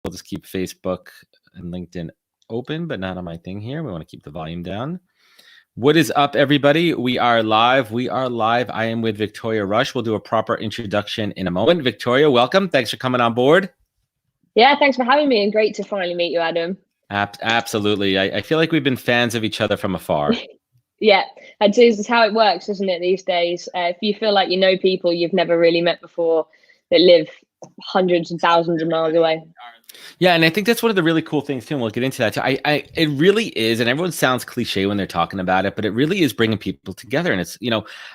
I'll just keep Facebook and LinkedIn open, but not on my thing here. We want to keep the volume down. What is up, everybody? We are live. I am with Victoria Rush. We'll do a proper introduction in a moment. Victoria, welcome. Thanks for coming on board. Yeah, thanks for having me, and great to finally meet you, Adam. Absolutely. I feel like we've been fans of each other from afar. Yeah, and so this is how it works, isn't it, these days? If you feel like you know people you've never really met before that live hundreds and thousands of miles away. Yeah, and I think that's one of the really cool things too, and we'll get into that too. It really is, and everyone sounds cliche when they're talking about it, but it really is bringing people together. And it's,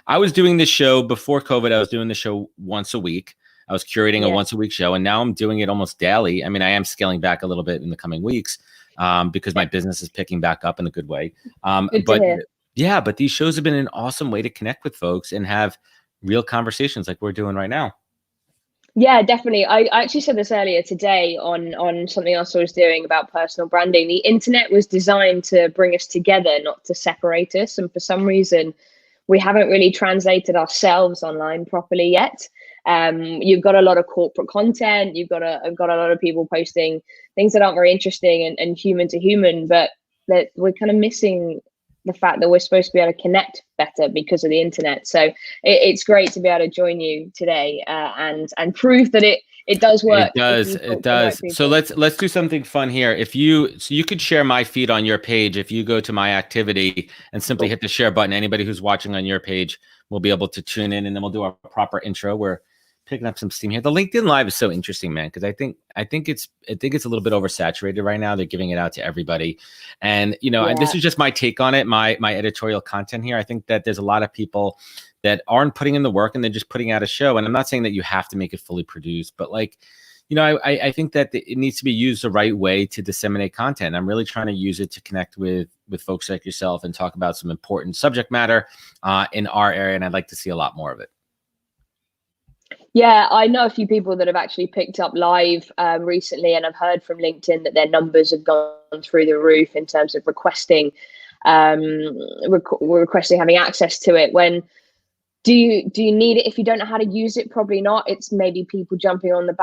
I was doing this show before COVID. I was doing the show once a week. I was curating a once a week show, and now I'm doing it almost daily. I mean, I am scaling back a little bit in the coming weeks because my business is picking back up in a good way. But these shows have been an awesome way to connect with folks and have real conversations like we're doing right now. Yeah, definitely. I actually said this earlier today on something else I was doing about personal branding. The internet was designed to bring us together, not to separate us. And for some reason, we haven't really translated ourselves online properly yet. You've got a lot of corporate content. You've got a lot of people posting things that aren't very interesting and human to human, but that we're kind of missing the fact that we're supposed to be able to connect better because of the internet. So it's great to be able to join you today and prove that it does work. It does. So let's do something fun here. You could share my feed on your page. If you go to my activity and simply hit the share button, anybody who's watching on your page will be able to tune in, and then we'll do a proper intro. We're picking up some steam here. The LinkedIn Live is so interesting, man, because I think it's a little bit oversaturated right now. They're giving it out to everybody, and and this is just my take on it, my editorial content here. I think that there's a lot of people that aren't putting in the work and they're just putting out a show. And I'm not saying that you have to make it fully produced, but I think that it needs to be used the right way to disseminate content. I'm really trying to use it to connect with folks like yourself and talk about some important subject matter in our area, and I'd like to see a lot more of it. Yeah, I know a few people that have actually picked up live recently, and I've heard from LinkedIn that their numbers have gone through the roof in terms of requesting having access to it. When do you need it? If you don't know how to use it, probably not. It's maybe people jumping on the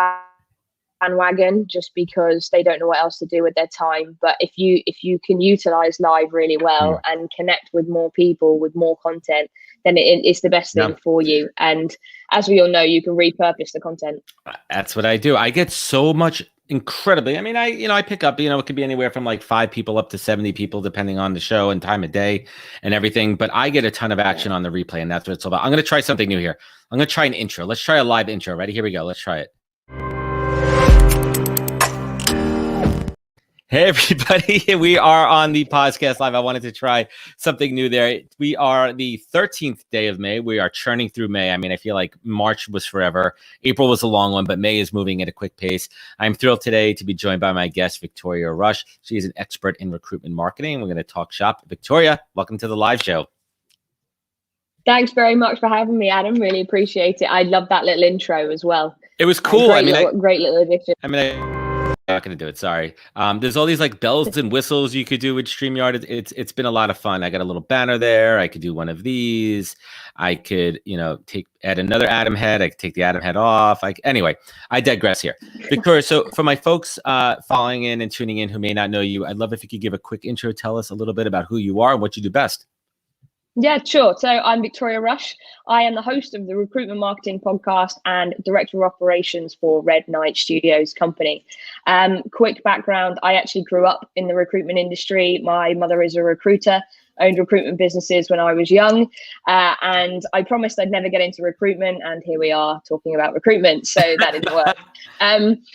bandwagon just because they don't know what else to do with their time. But if you can utilize live really well and connect with more people with more content, then it's the best thing for you. And as we all know, you can repurpose the content. That's what I do. I get so much incredibly. I mean, I pick up, it could be anywhere from like 5 people up to 70 people, depending on the show and time of day and everything. But I get a ton of action on the replay, and that's what it's all about. I'm going to try something new here. I'm going to try an intro. Let's try a live intro. Ready? Here we go. Let's try it. Hey, everybody. We are on the podcast live. I wanted to try something new there. We are the 13th day of May. We are churning through May. I mean, I feel like March was forever. April was a long one, but May is moving at a quick pace. I'm thrilled today to be joined by my guest, Victoria Rush. She is an expert in recruitment marketing. We're going to talk shop. Victoria, welcome to the live show. Thanks very much for having me, Adam. Really appreciate it. I love that little intro as well. It was cool. Great little addition. I'm not going to do it. Sorry. There's all these like bells and whistles you could do with StreamYard. It's been a lot of fun. I got a little banner there. I could do one of these. I could, add another Adam head. I could take the Adam head off. Anyway, I digress here. Victoria, so for my folks following in and tuning in who may not know you, I'd love if you could give a quick intro. Tell us a little bit about who you are and what you do best. Yeah, sure. So I'm Victoria Rush. I am the host of the Recruitment Marketing Podcast and Director of Operations for Red Knight Studios company. Quick background, I actually grew up in the recruitment industry. My mother is a recruiter, owned recruitment businesses when I was young, and I promised I'd never get into recruitment, and here we are talking about recruitment, so that didn't work.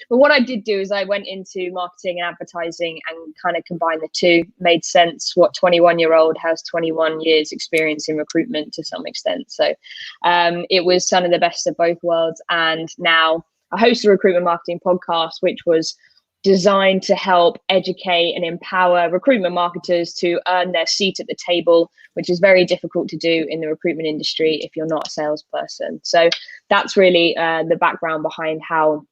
But what I did do is I went into marketing and advertising and kind of combined the two. Made sense. What 21-year-old has 21 years experience in recruitment to some extent, so it was kind of the best of both worlds. And now I host a recruitment marketing podcast, which was designed to help educate and empower recruitment marketers to earn their seat at the table, which is very difficult to do in the recruitment industry if you're not a salesperson. So that's really the background behind how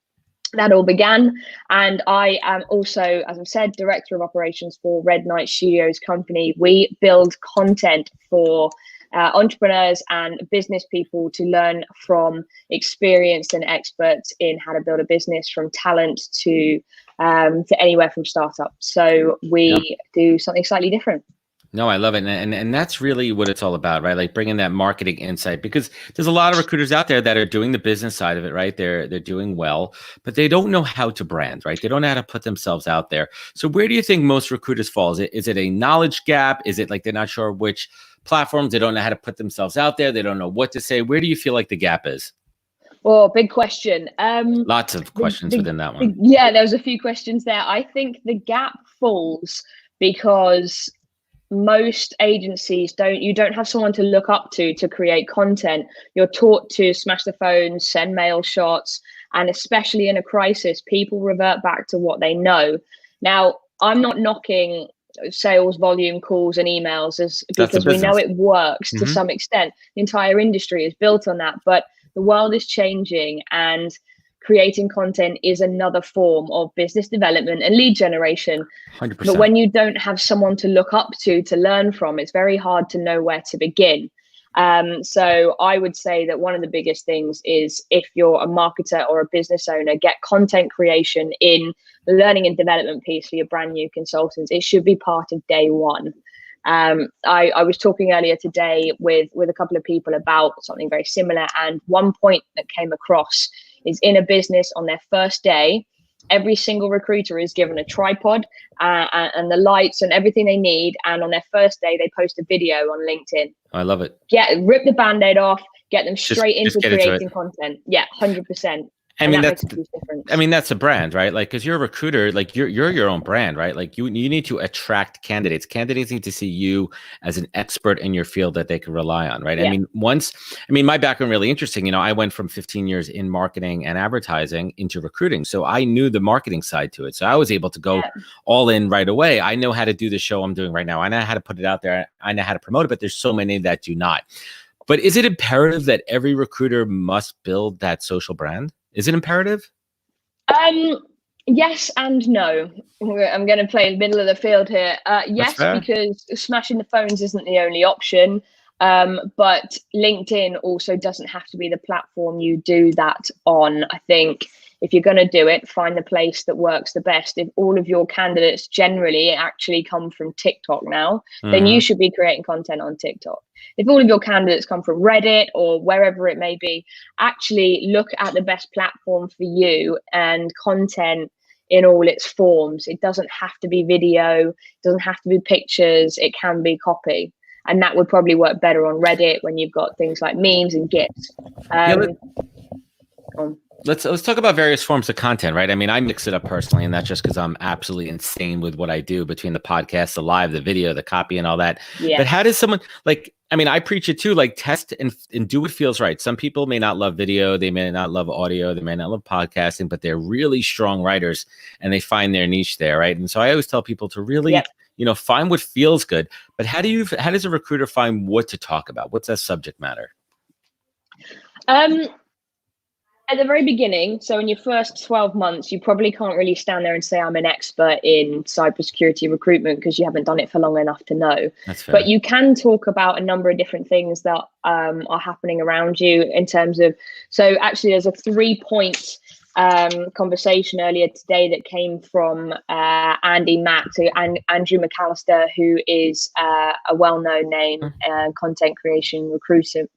that all began. And I am also, as I've said, Director of Operations for Red Knight Studios company. We build content for entrepreneurs and business people to learn from experienced and experts in how to build a business, from talent to anywhere from startup. So we do something slightly different. No, I love it. And that's really what it's all about, right? Like bringing that marketing insight, because there's a lot of recruiters out there that are doing the business side of it, right? They're doing well, but they don't know how to brand, right? They don't know how to put themselves out there. So where do you think most recruiters fall? Is it a knowledge gap? Is it like they're not sure which platforms? They don't know how to put themselves out there. They don't know what to say. Where do you feel like the gap is? Well, big question. Lots of questions within that one. Yeah, there was a few questions there. I think the gap falls because most agencies you don't have someone to look up to create content. You're taught to smash the phones, send mail shots, and especially in a crisis, people revert back to what they know. Now, I'm not knocking sales volume calls and emails because we know it works to some extent. The entire industry is built on that, but the world is changing, and creating content is another form of business development and lead generation. 100%. But when you don't have someone to look up to learn from, it's very hard to know where to begin. So I would say that one of the biggest things is, if you're a marketer or a business owner, get content creation in the learning and development piece for your brand new consultants. It should be part of day one. I was talking earlier today with a couple of people about something very similar, and one point that came across is, in a business on their first day, every single recruiter is given a tripod and the lights and everything they need. And on their first day, they post a video on LinkedIn. I love it. Rip the Band-Aid off, get them straight into creating content. Yeah, 100%. I mean, that's a brand, right? Like, because you're a recruiter, like you're your own brand, right? Like you need to attract candidates. Candidates need to see you as an expert in your field that they can rely on, right? Yeah. I mean, my background really interesting. You know, I went from 15 years in marketing and advertising into recruiting. So I knew the marketing side to it. So I was able to go all in right away. I know how to do the show I'm doing right now. I know how to put it out there. I know how to promote it, but there's so many that do not. But is it imperative that every recruiter must build that social brand? Is it imperative? Yes and no. I'm going to play in the middle of the field here. Yes, because smashing the phones isn't the only option. But LinkedIn also doesn't have to be the platform you do that on. I think if you're going to do it, find the place that works the best. If all of your candidates generally actually come from TikTok now, then you should be creating content on TikTok. If all of your candidates come from Reddit or wherever it may be, actually look at the best platform for you and content in all its forms. It doesn't have to be video, it doesn't have to be pictures, it can be copy. And that would probably work better on Reddit when you've got things like memes and GIFs. Let's talk about various forms of content, right? I mean, I mix it up personally, and that's just because I'm absolutely insane with what I do between the podcast, the live, the video, the copy, and all that. Yeah. But how does someone I preach it too, like test and do what feels right. Some people may not love video, they may not love audio, they may not love podcasting, but they're really strong writers and they find their niche there, right? And so I always tell people to really, find what feels good. But how does a recruiter find what to talk about? What's that subject matter? At the very beginning, so in your first 12 months, you probably can't really stand there and say, I'm an expert in cybersecurity recruitment, because you haven't done it for long enough to know. That's fair. But you can talk about a number of different things that are happening around you in terms of, so actually there's a 3-point conversation earlier today that came from Andy Mack and Andrew McAllister, who is a well-known name content creation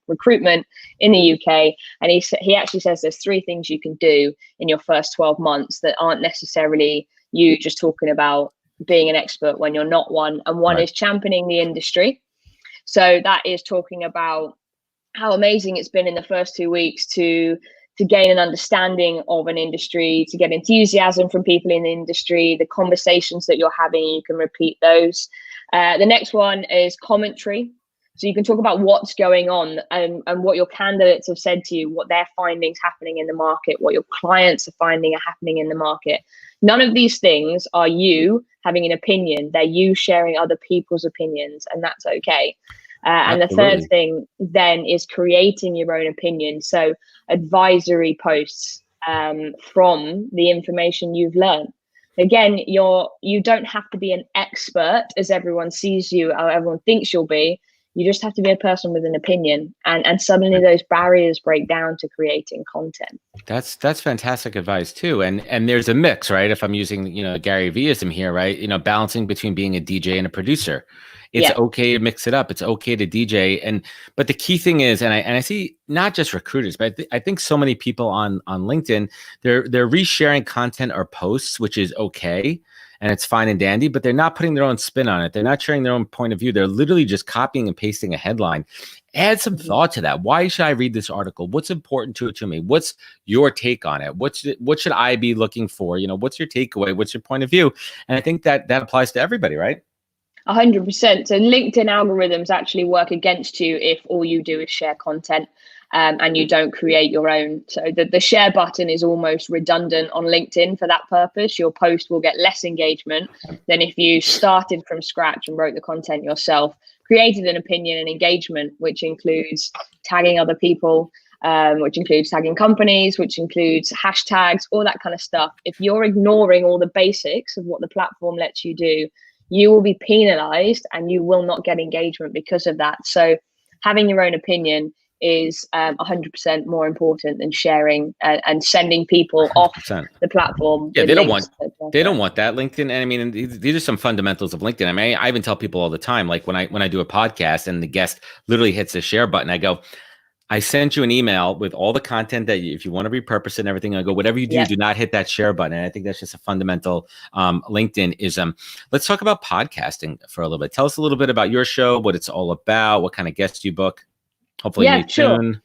recruitment in the UK, and he actually says there's 3 things you can do in your first 12 months that aren't necessarily you just talking about being an expert when you're not one. And one is championing the industry. So that is talking about how amazing it's been in the first 2 weeks to gain an understanding of an industry, to get enthusiasm from people in the industry, the conversations that you're having, you can repeat those. The next one is commentary. So you can talk about what's going on and what your candidates have said to you, what their findings happening in the market, what your clients are finding are happening in the market. None of these things are you having an opinion. They're you sharing other people's opinions, and that's okay. And the third thing then is creating your own opinion. So advisory posts from the information you've learned. Again, you don't have to be an expert as everyone sees you or everyone thinks you'll be. You just have to be a person with an opinion, and suddenly those barriers break down to creating content. That's fantastic advice too. And there's a mix, right? If I'm using, Gary Veeism here, right? Balancing between being a DJ and a producer. It's okay to mix it up. It's okay to DJ. But the key thing is, and I see not just recruiters, but I think so many people on LinkedIn, they're resharing content or posts, which is okay. And it's fine and dandy, but they're not putting their own spin on it. They're not sharing their own point of view. They're literally just copying and pasting a headline. Add some thought to that. Why should I read this article? What's important to me? What's your take on it? What should I be looking for? What's your takeaway? What's your point of view? And I think that applies to everybody, right? 100%. So LinkedIn algorithms actually work against you if all you do is share content. And you don't create your own. So the share button is almost redundant on LinkedIn for that purpose. Your post will get less engagement than if you started from scratch and wrote the content yourself, created an opinion and engagement, which includes tagging other people, which includes tagging companies, which includes hashtags, all that kind of stuff. If you're ignoring all the basics of what the platform lets you do, you will be penalized and you will not get engagement because of that. So having your own opinion is 100% more important than sharing and sending people 100%. Off the platform. Yeah, they don't want that LinkedIn. And I mean, these are some fundamentals of LinkedIn. I mean, I even tell people all the time, like when I do a podcast and the guest literally hits the share button, I go, I sent you an email with all the content that if you want to repurpose it and everything, I go, whatever you do, do not hit that share button. And I think that's just a fundamental LinkedIn-ism. Let's talk about podcasting for a little bit. Tell us a little bit about your show, what it's all about, what kind of guests you book. Hopefully, soon.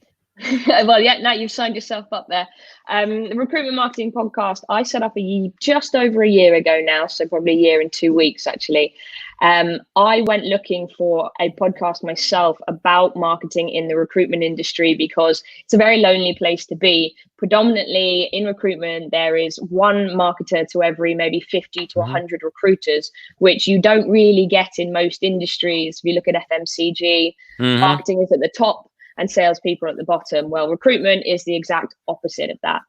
Well, now you've signed yourself up there. The Recruitment Marketing Podcast, I set up just over a year ago now, so probably a year and 2 weeks, actually. I went looking for a podcast myself about marketing in the recruitment industry because it's a very lonely place to be. Predominantly in recruitment, there is one marketer to every maybe 50 to 100 recruiters, which you don't really get in most industries. If you look at FMCG, marketing is at the top and salespeople at the bottom. Well, recruitment is the exact opposite of that.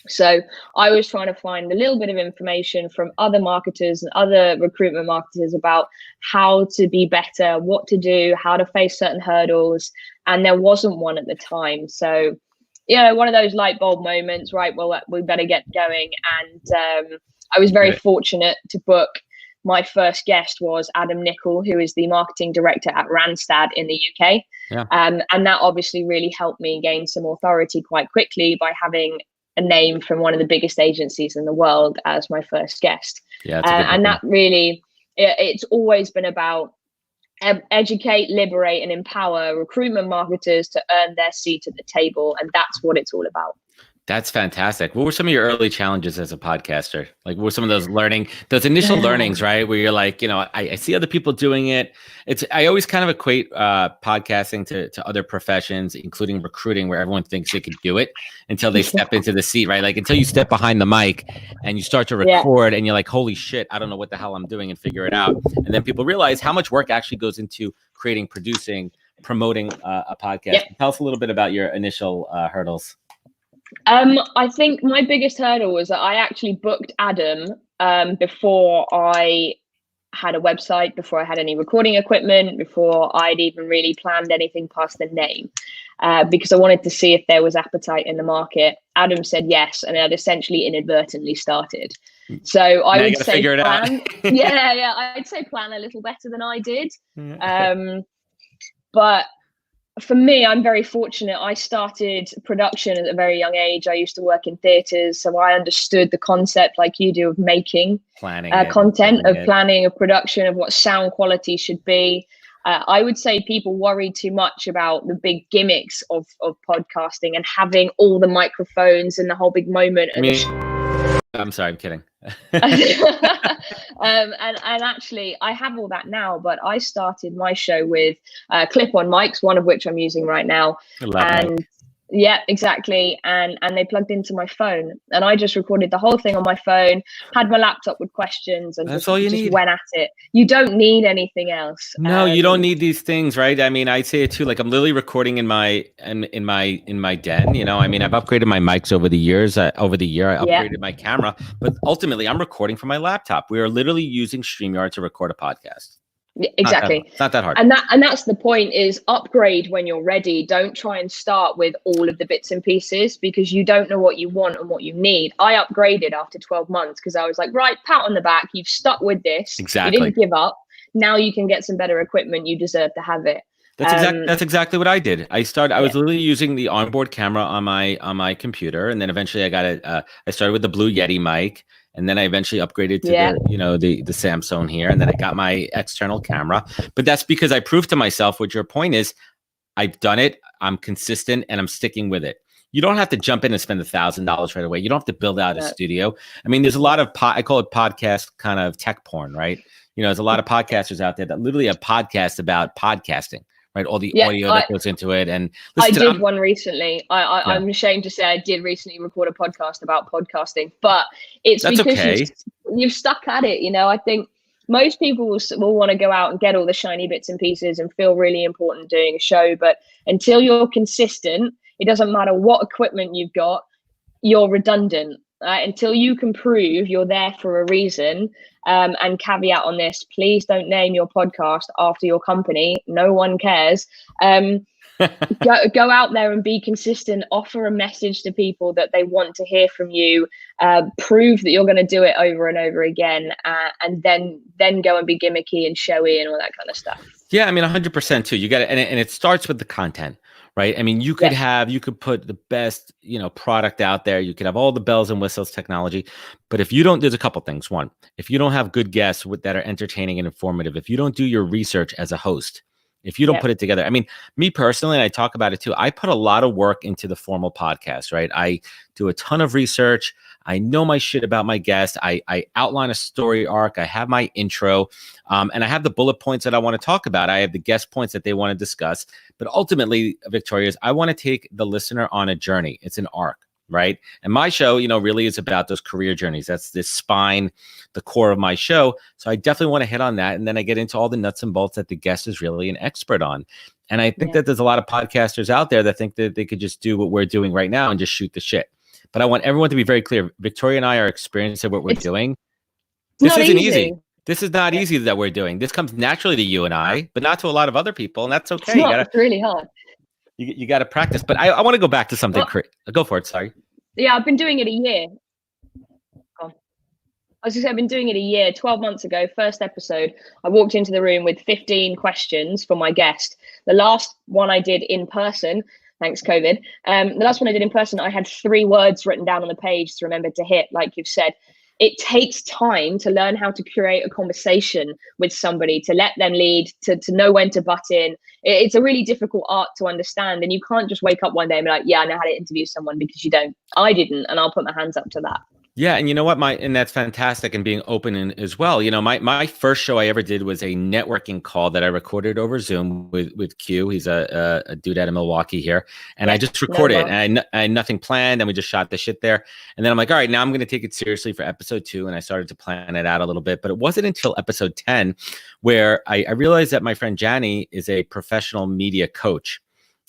So I was trying to find a little bit of information from other marketers and other recruitment marketers about how to be better, what to do, how to face certain hurdles. And there wasn't one at the time. So, one of those light bulb moments, right? Well, we better get going. And I was very fortunate to book. My first guest was Adam Nicol, who is the marketing director at Randstad in the UK. Yeah. And that obviously really helped me gain some authority quite quickly by having a name from one of the biggest agencies in the world as my first guest. Yeah, and that really, it's always been about educate, liberate, and empower recruitment marketers to earn their seat at the table. And that's what it's all about. That's fantastic. What were some of your early challenges as a podcaster? Like, what were some of those initial learnings, right? Where you're like, I see other people doing it. I always kind of equate podcasting to other professions, including recruiting, where everyone thinks they could do it until they step into the seat, right? Like until you step behind the mic and you start to record and you're like, holy shit, I don't know what the hell I'm doing, and figure it out. And then people realize how much work actually goes into creating, producing, promoting a podcast. Yep. Tell us a little bit about your initial hurdles. I think my biggest hurdle was that I actually booked Adam before I had a website, before I had any recording equipment, before I'd even really planned anything past the name, because I wanted to see if there was appetite in the market. Adam said yes, and I'd essentially inadvertently started. So I would say plan. I'd say plan a little better than I did. But for me, I'm very fortunate. I started production at a very young age. I used to work in theaters, so I understood the concept like you do of making content, of planning, of production, of what sound quality should be. I would say people worry too much about the big gimmicks of podcasting and having all the microphones and the whole big moment. I'm sorry, I'm kidding. And actually, I have all that now, but I started my show with clip-on mics, one of which I'm using right now. Yeah, exactly. And they plugged into my phone, and I just recorded the whole thing on my phone, had my laptop with questions, and just went at it. You don't need anything else. No, you don't need these things, right? I mean, I say it too, like I'm literally recording in my den, I mean, I've upgraded my mics over the years. Over the year, I upgraded my camera, but ultimately I'm recording from my laptop. We are literally using StreamYard to record a podcast. Exactly. It's not that hard. And that's the point, is upgrade when you're ready. Don't try and start with all of the bits and pieces, because you don't know what you want and what you need. I upgraded after 12 months because I was like, right, pat on the back. You've stuck with this. Exactly. You didn't give up. Now you can get some better equipment. You deserve to have it. That's exactly what I did. I was literally using the onboard camera on my computer, and then eventually I started with the Blue Yeti mic, and then I eventually upgraded to the Samsung here, and then I got my external camera. But that's because I proved to myself, what your point is, I've done it, I'm consistent, and I'm sticking with it. You don't have to jump in and spend $1,000 right away. You don't have to build out a studio. I mean, there's a lot of I call it podcast kind of tech porn, right? There's a lot of podcasters out there that literally have podcasts about podcasting. Right, all the audio that goes into it, and I did one recently. I'm ashamed to say I did recently record a podcast about podcasting, but it's because you've stuck at it. I think most people will want to go out and get all the shiny bits and pieces and feel really important doing a show, but until you're consistent, it doesn't matter what equipment you've got, you're redundant. Until you can prove you're there for a reason. And caveat on this, please don't name your podcast after your company. No one cares. Go out there and be consistent. Offer a message to people that they want to hear from you. Prove that you're going to do it over and over again, and then go and be gimmicky and showy and all that kind of stuff. Yeah, I mean, 100% too. You got it, and it starts with the content. Right. I mean, you could put the best, product out there. You could have all the bells and whistles technology. But if you don't, there's a couple things. One, if you don't have good guests that are entertaining and informative, if you don't do your research as a host, if you don't put it together, I mean, me personally, and I talk about it too, I put a lot of work into the formal podcast, right? I do a ton of research. I know my shit about my guest. I outline a story arc. I have my intro, and I have the bullet points that I want to talk about. I have the guest points that they want to discuss. But ultimately, Victoria, I want to take the listener on a journey. It's an arc, right? And my show, really is about those career journeys. That's the spine, the core of my show. So I definitely want to hit on that. And then I get into all the nuts and bolts that the guest is really an expert on. And I think that there's a lot of podcasters out there that think that they could just do what we're doing right now and just shoot the shit. But I want everyone to be very clear. Victoria and I are experienced at what we're doing. This isn't easy. This is not easy that we're doing. This comes naturally to you and I, but not to a lot of other people. And that's okay. It's really hard. You got to practice. But I want to go back to something. Go for it. Sorry. Yeah, I've been doing it a year. I've been doing it a year. 12 months ago, first episode, I walked into the room with 15 questions for my guest. The last one I did in person, thanks COVID. The last one I did in person, I had 3 words written down on the page to remember to hit, like you've said. It takes time to learn how to create a conversation with somebody, to let them lead, to know when to butt in. It's a really difficult art to understand. And you can't just wake up one day and be like, yeah, I know how to interview someone, because you don't. I didn't, and I'll put my hands up to that. Yeah, and you know what, and that's fantastic, and being open as well. My first show I ever did was a networking call that I recorded over Zoom with Q. He's a dude out of Milwaukee here, and I just recorded it, and I had nothing planned, and we just shot the shit there. And then I'm like, all right, now I'm going to take it seriously for episode 2, and I started to plan it out a little bit. But it wasn't until episode 10 where I realized that my friend Jani is a professional media coach.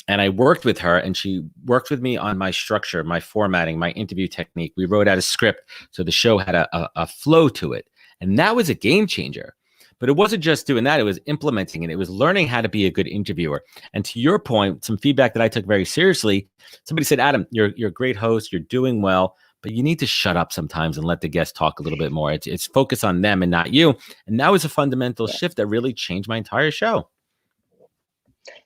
And I worked with her, and she worked with me on my structure, my formatting, my interview technique. We wrote out a script, so the show had a flow to it. And that was a game changer. But it wasn't just doing that. It was implementing it. It was learning how to be a good interviewer. And to your point, some feedback that I took very seriously, somebody said, Adam, you're a great host. You're doing well, but you need to shut up sometimes and let the guest talk a little bit more. It's focus on them and not you. And that was a fundamental shift that really changed my entire show.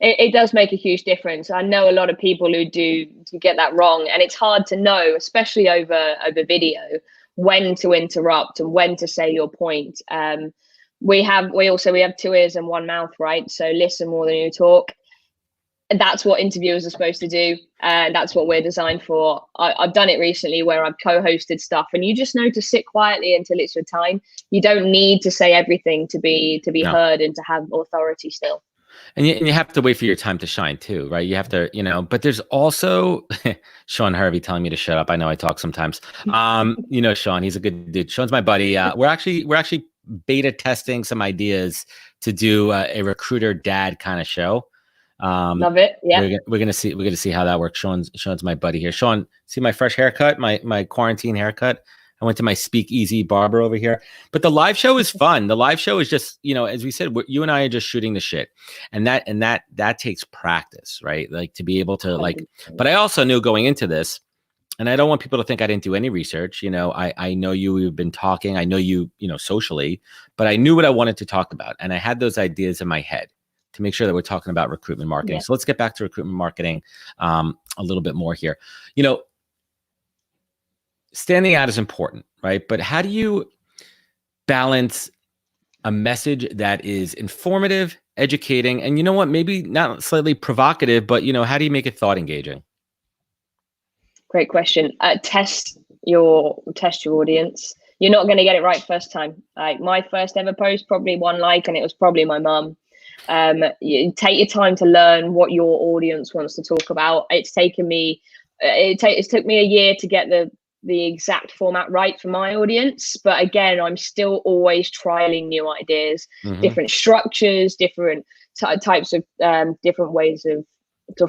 It does make a huge difference. I know a lot of people who do get that wrong, and it's hard to know, especially over video, when to interrupt and when to say your point. We have 2 ears and 1 mouth, right? So listen more than you talk. And that's what interviewers are supposed to do, and that's what we're designed for. I've done it recently where I've co-hosted stuff, and you just know to sit quietly until it's your time. You don't need to say everything to be heard and to have authority still. And you have to wait for your time to shine too, right? You have to, but there's also Sean Harvey telling me to shut up. I know I talk sometimes. Sean, he's a good dude. Sean's my buddy. We're actually beta testing some ideas to do a recruiter dad kind of show. Love it. Yeah. We're gonna see how that works. Sean's my buddy here. Sean, see my fresh haircut, my quarantine haircut. I went to my speakeasy barber over here. But the live show is fun. The live show is just, as we said, you and I are just shooting the shit. And that takes practice, right? Like to be able to but I also knew going into this, and I don't want people to think I didn't do any research. I know we've been talking. I know you, socially, but I knew what I wanted to talk about. And I had those ideas in my head to make sure that we're talking about recruitment marketing. Yeah. So let's get back to recruitment marketing a little bit more here. Standing out is important, right? But how do you balance a message that is informative, educating, and maybe not slightly provocative, but how do you make it thought engaging? Great question. Test your audience. You're not going to get it right first time. Like my first ever post, probably 1 like, and it was probably my mum. You take your time to learn what your audience wants to talk about. It's taken me, it took me a year to get the exact format right for my audience. But again, I'm still always trialing new ideas, different structures, different types of different ways of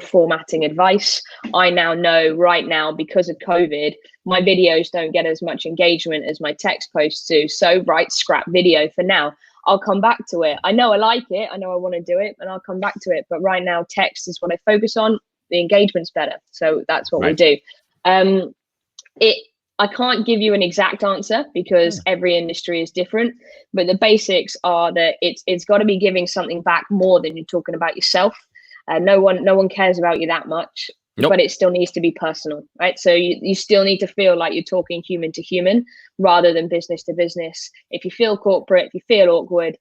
formatting advice. I now know right now, because of COVID, my videos don't get as much engagement as my text posts do. So scrap video for now. I'll come back to it. I know I like it. I know I want to do it, and I'll come back to it. But right now, text is what I focus on. The engagement's better. So that's what we do. I can't give you an exact answer because every industry is different, but the basics are that it's got to be giving something back more than you're talking about yourself. No one cares about you that much, but it still needs to be personal, right? So you still need to feel like you're talking human to human rather than business to business. If you feel corporate, if you feel awkward,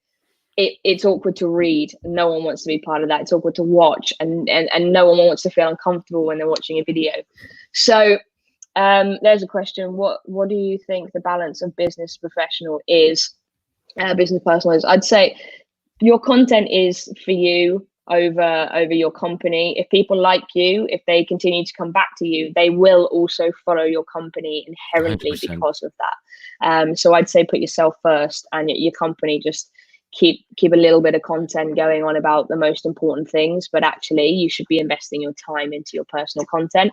it's awkward to read. No one wants to be part of that. It's awkward to watch, and no one wants to feel uncomfortable when they're watching a video. So there's a question. What do you think the balance of business professional is, business personal is? I'd say your content is for you over your company. If people like you, if they continue to come back to you, they will also follow your company inherently 100%. Because of that. So I'd say put yourself first, and your company just keep a little bit of content going on about the most important things, but actually you should be investing your time into your personal content.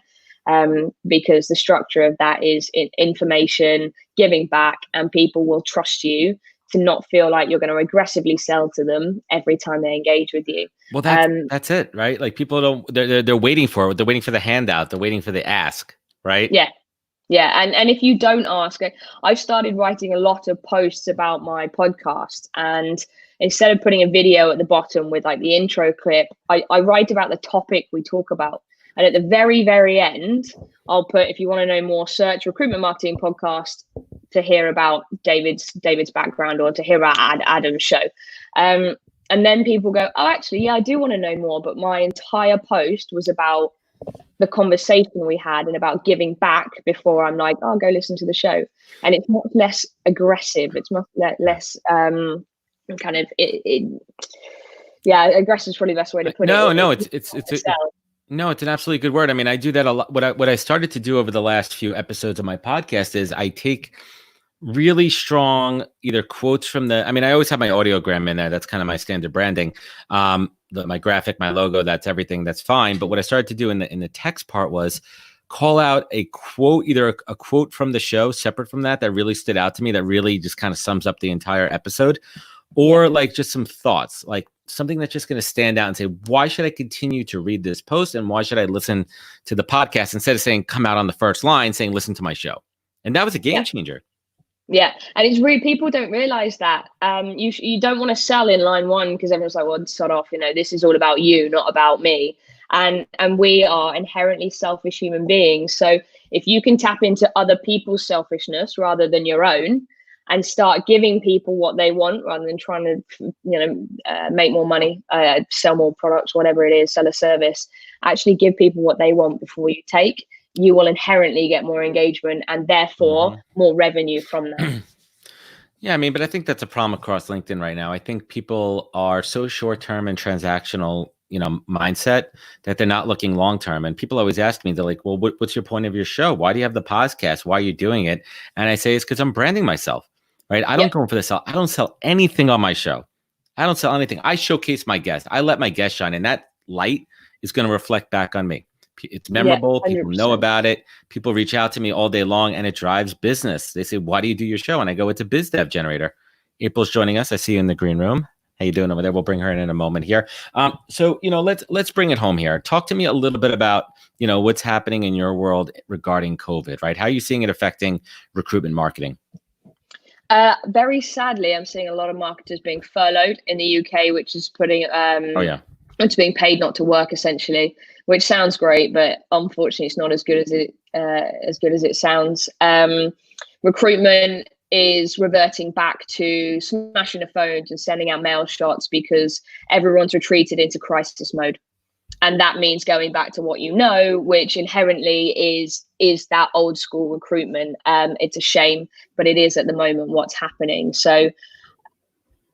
Because the structure of that is information, giving back, and people will trust you to not feel like you're going to aggressively sell to them every time they engage with you. Well, that's it, right? Like people they're waiting for it. They're waiting for the handout. They're waiting for the ask, right? Yeah. And if you don't ask, I've started writing a lot of posts about my podcast, and instead of putting a video at the bottom with like the intro clip, I write about the topic we talk about. And at the very, very end, I'll put, if you want to know more, search Recruitment Marketing Podcast to hear about David's background, or to hear about Adam's show. And then people go, oh, actually, yeah, I do want to know more. But my entire post was about the conversation we had and about giving back before I'm like, oh, go listen to the show. And it's much less aggressive. It's much less aggressive is probably the best way to put it. No, it's an absolutely good word. I mean, I do that a lot. What I started to do over the last few episodes of my podcast is I take really strong either quotes from I always have my audiogram in there. That's kind of my standard branding. My graphic, my logo, that's everything. That's fine. But what I started to do in the text part was call out a quote, either a quote from the show separate from that really stood out to me, that really just kind of sums up the entire episode, or like just some thoughts, like something that's just going to stand out and say, why should I continue to read this post, and why should I listen to the podcast, instead of saying come out on the first line saying listen to my show. And that was a game changer. Yeah, and it's really, people don't realize that. You don't want to sell in line one, because everyone's like, well, sod off, this is all about you, not about me. And we are inherently selfish human beings. So if you can tap into other people's selfishness rather than your own, and start giving people what they want rather than trying to, make more money, sell more products, whatever it is, sell a service, actually give people what they want before you take, you will inherently get more engagement and therefore more revenue from that. Yeah, but I think that's a problem across LinkedIn right now. I think people are so short-term and transactional, mindset, that they're not looking long-term. And people always ask me, they're like, well, what's your point of your show? Why do you have the podcast? Why are you doing it? And I say, it's because I'm branding myself, right? I don't go for the sell. I don't sell anything on my show. I don't sell anything. I showcase my guest. I let my guest shine, and that light is going to reflect back on me. It's memorable. Yeah, people know about it. People reach out to me all day long, and it drives business. They say, why do you do your show? And I go, it's a biz dev generator. April's joining us. I see you in the green room. How you doing over there? We'll bring her in a moment here. So, let's bring it home here. Talk to me a little bit about, what's happening in your world regarding COVID, right? How are you seeing it affecting recruitment marketing? Very sadly, I'm seeing a lot of marketers being furloughed in the UK, which is putting it's being paid not to work, essentially, which sounds great, but unfortunately, it's not as good as it sounds. Recruitment is reverting back to smashing the phones and sending out mail shots because everyone's retreated into crisis mode. And that means going back to what which inherently is that old school recruitment. It's a shame, but it is at the moment what's happening. So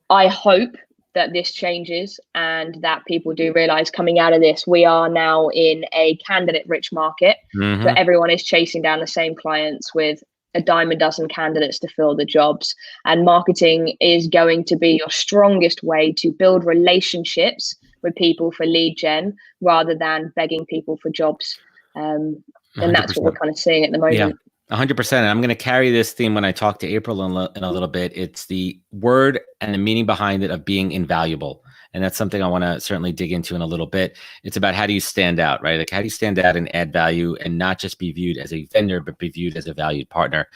I hope that this changes and that people do realize coming out of this, we are now in a candidate-rich market. Mm-hmm. So everyone is chasing down the same clients with a dime a dozen candidates to fill the jobs. And marketing is going to be your strongest way to build relationships with people for lead gen rather than begging people for jobs. And that's what we're kind of seeing at the moment. Yeah. 100%. And I'm going to carry this theme when I talk to April in a little bit. It's the word and the meaning behind it of being invaluable. And that's something I want to certainly dig into in a little bit. It's about how do you stand out, right? Like how do you stand out and add value and not just be viewed as a vendor, but be viewed as a valued partner,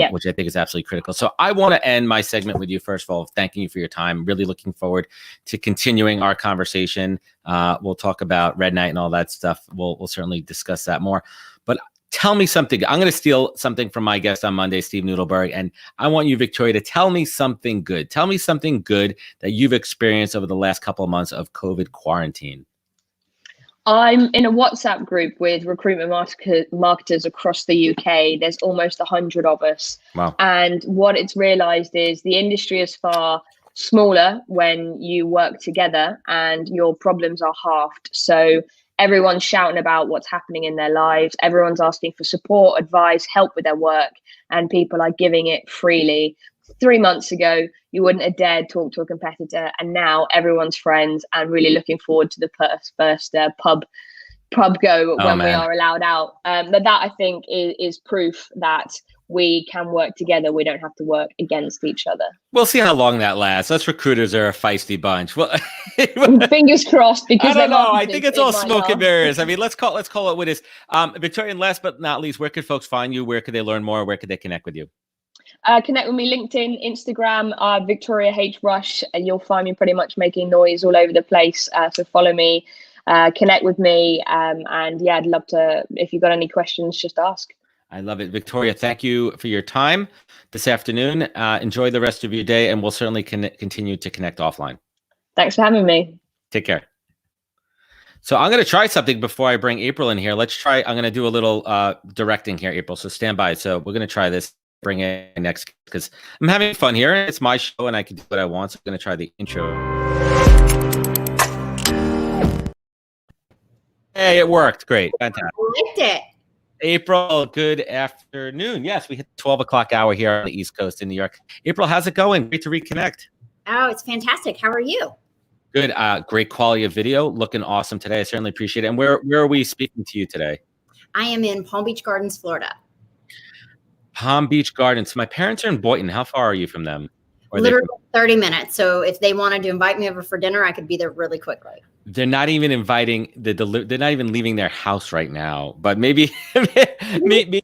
which I think is absolutely critical. So I want to end my segment with you, first of all, thanking you for your time. Really looking forward to continuing our conversation. We'll talk about Red Night and all that stuff. We'll certainly discuss that more. But tell me something. I'm going to steal something from my guest on Monday, Steve Noodleberg, and I want you, Victoria, to tell me something good. Tell me something good that you've experienced over the last couple of months of COVID quarantine. I'm in a WhatsApp group with recruitment marketers across the UK. There's almost 100 of us. Wow. And what it's realized is the industry is far smaller when you work together and your problems are halved. So everyone's shouting about what's happening in their lives. Everyone's asking for support, advice, help with their work, and people are giving it freely. 3 months ago, you wouldn't have dared talk to a competitor, and now everyone's friends and really looking forward to the first pub go when we are allowed out. But that, I think, is proof that we can work together. We don't have to work against each other. We'll see how long that lasts. Us recruiters are a feisty bunch. Well, fingers crossed. Because I don't know. I think it's all smoke and mirrors. I mean, let's call it what it is. Victoria, and last but not least, where could folks find you? Where could they learn more? Where could they connect with you? Connect with me, LinkedIn, Instagram, Victoria H. Rush, and you'll find me pretty much making noise all over the place. So follow me, connect with me, and I'd love to. If you've got any questions, just ask. I love it. Victoria, thank you for your time this afternoon. Enjoy the rest of your day, and we'll certainly continue to connect offline. Thanks for having me. Take care. So I'm going to try something before I bring April in here. I'm going to do a little directing here, April. So stand by. So we're going to try this. Bring it next because I'm having fun here. It's my show and I can do what I want. So I'm going to try the intro. Hey, it worked. Great. Fantastic. I liked it. April, good afternoon. Yes, we hit the 12 o'clock hour here on the East Coast in New York. April, how's it going? Great to reconnect. Oh, it's fantastic. How are you? Good. Great quality of video. Looking awesome today. I certainly appreciate it. And where are we speaking to you today? I am in Palm Beach Gardens, Florida. Palm Beach Gardens. My parents are in Boynton. How far are you from them? Literally 30 minutes. So if they wanted to invite me over for dinner, I could be there really quickly. They're not even inviting they're not even leaving their house right now. But maybe maybe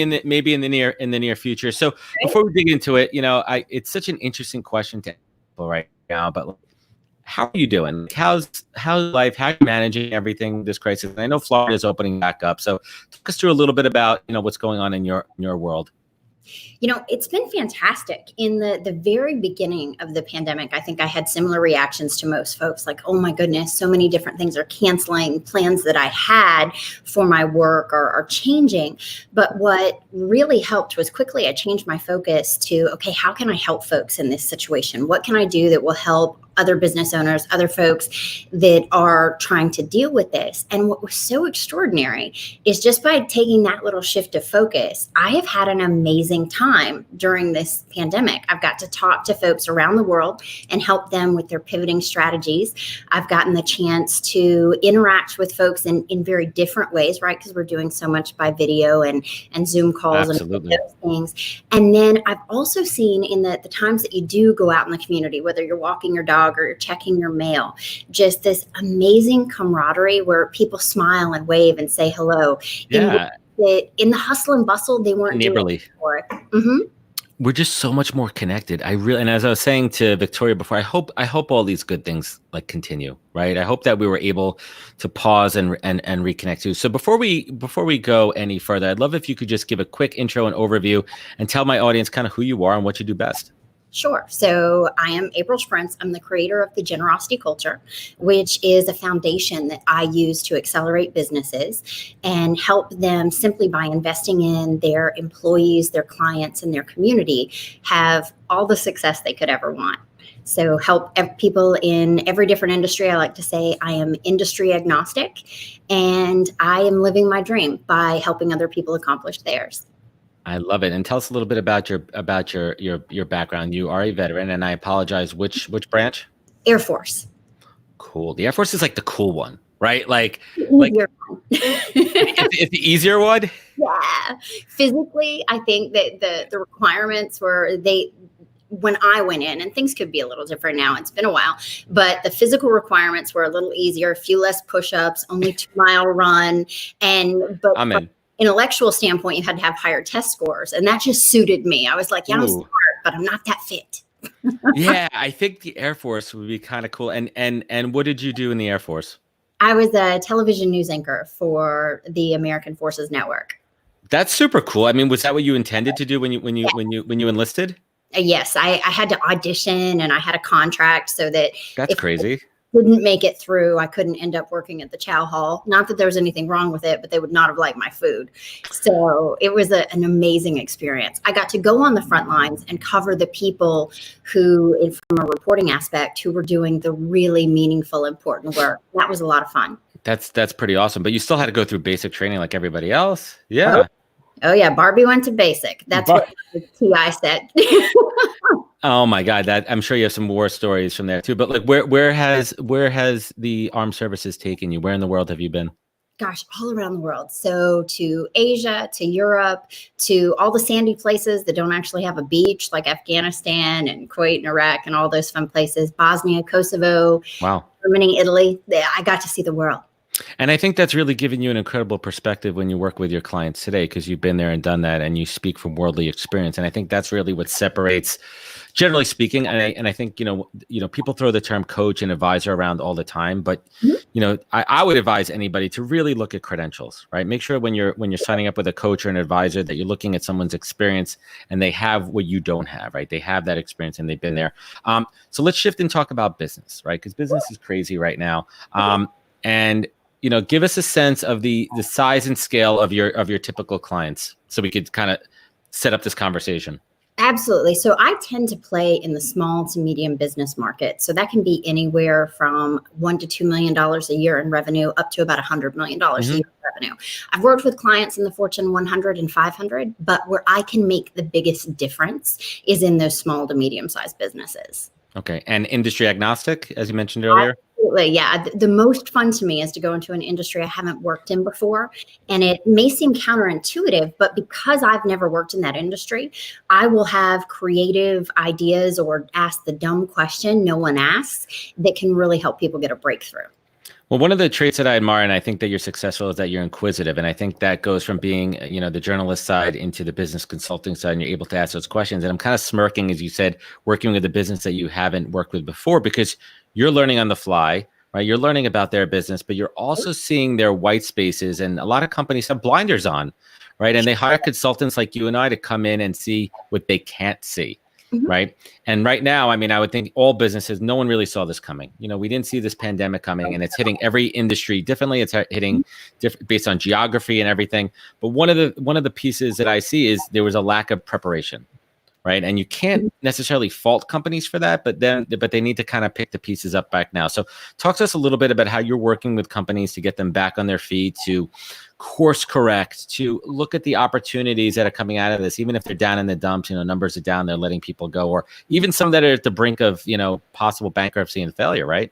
in the near future. So before we dig into it, it's such an interesting question to people right now. But how are you doing? How's life? How are you managing everything this crisis? And I know Florida is opening back up. So talk us through a little bit about what's going on in your world. It's been fantastic. In the very beginning of the pandemic, I think I had similar reactions to most folks, like, oh my goodness, so many different things are canceling. Plans that I had for my work are changing. But what really helped was quickly I changed my focus to, okay, how can I help folks in this situation? What can I do that will help other business owners, other folks that are trying to deal with this. And what was so extraordinary is just by taking that little shift of focus, I have had an amazing time during this pandemic. I've got to talk to folks around the world and help them with their pivoting strategies. I've gotten the chance to interact with folks in very different ways, right? Because we're doing so much by video and Zoom calls. Absolutely. And those things. And then I've also seen in the times that you do go out in the community, whether you're walking your dog or you're checking your mail, just this amazing camaraderie where people smile and wave and say hello. Yeah. In the hustle and bustle, they weren't neighborly. doing it before. Mm-hmm. We're just so much more connected. And as I was saying to Victoria before, I hope all these good things like continue, right? I hope that we were able to pause and reconnect too. So before we go any further, I'd love if you could just give a quick intro and overview and tell my audience kind of who you are and what you do best. Sure. So I am April Shprintz. I'm the creator of the Generosity Culture, which is a foundation that I use to accelerate businesses and help them simply by investing in their employees, their clients, and their community have all the success they could ever want. So help people in every different industry. I like to say I am industry agnostic, and I am living my dream by helping other people accomplish theirs. I love it. And tell us a little bit about your background. You are a veteran, and I apologize. Which branch? Air Force. Cool. The Air Force is like the cool one, right? Like it's the easier one. Yeah. Physically, I think that the requirements were when I went in, and things could be a little different now, it's been a while, but the physical requirements were a little easier, a few less push-ups, only 2-mile run. But I'm in. Intellectual standpoint, you had to have higher test scores, and that just suited me. I was like, yeah, I'm smart, but I'm not that fit. Yeah, I think the Air Force would be kind of cool. And what did you do in the Air Force? I was a television news anchor for the American Forces Network. That's super cool. I mean, was that what you intended to do when you enlisted? Yes, I had to audition, and I had a contract so that that's crazy. Didn't make it through, I couldn't end up working at the chow hall. Not that there was anything wrong with it, but they would not have liked my food. So it was an amazing experience. I got to go on the front lines and cover the people who, from a reporting aspect, who were doing the really meaningful, important work. That was a lot of fun. That's pretty awesome. But you still had to go through basic training like everybody else. Yeah. Oh yeah, Barbie went to basic. That's what the TI said. Oh my God, that I'm sure you have some war stories from there too. But like, where has the armed services taken you? Where in the world have you been? Gosh, all around the world. So to Asia, to Europe, to all the sandy places that don't actually have a beach, like Afghanistan and Kuwait and Iraq and all those fun places. Bosnia, Kosovo, wow, Germany, Italy. I got to see the world. And I think that's really given you an incredible perspective when you work with your clients today, because you've been there and done that, and you speak from worldly experience. And I think that's really what separates, generally speaking. And I think, you know, people throw the term coach and advisor around all the time, but you know, I would advise anybody to really look at credentials, right? Make sure when you're signing up with a coach or an advisor that you're looking at someone's experience and they have what you don't have, right? They have that experience and they've been there. So let's shift and talk about business, right? Because business is crazy right now. And you know, give us a sense of the size and scale of your typical clients, so we could kind of set up this conversation. Absolutely. So I tend to play in the small to medium business market. So that can be anywhere from $1 to $2 million a year in revenue up to about $100 million a year in revenue. I've worked with clients in the Fortune 100 and 500, but where I can make the biggest difference is in those small to medium sized businesses. Okay. And industry agnostic, as you mentioned earlier? Absolutely. Yeah. The most fun to me is to go into an industry I haven't worked in before. And it may seem counterintuitive, but because I've never worked in that industry, I will have creative ideas or ask the dumb question no one asks that can really help people get a breakthrough. Well, one of the traits that I admire, and I think that you're successful, is that you're inquisitive. And I think that goes from being, you know, the journalist side into the business consulting side, and you're able to ask those questions. And I'm kind of smirking, as you said, working with a business that you haven't worked with before, because you're learning on the fly, right? You're learning about their business, but you're also seeing their white spaces. And a lot of companies have blinders on, right? And they hire consultants like you and I to come in and see what they can't see. Right. And right now, I mean, I would think all businesses, no one really saw this coming. You know, we didn't see this pandemic coming, and it's hitting every industry differently. It's hitting different based on geography and everything. But one of the pieces that I see is there was a lack of preparation. right? And you can't necessarily fault companies for that, but they need to kind of pick the pieces up back now. So talk to us a little bit about how you're working with companies to get them back on their feet, to course correct, to look at the opportunities that are coming out of this, even if they're down in the dumps, numbers are down, they're letting people go, or even some that are at the brink of, possible bankruptcy and failure, right?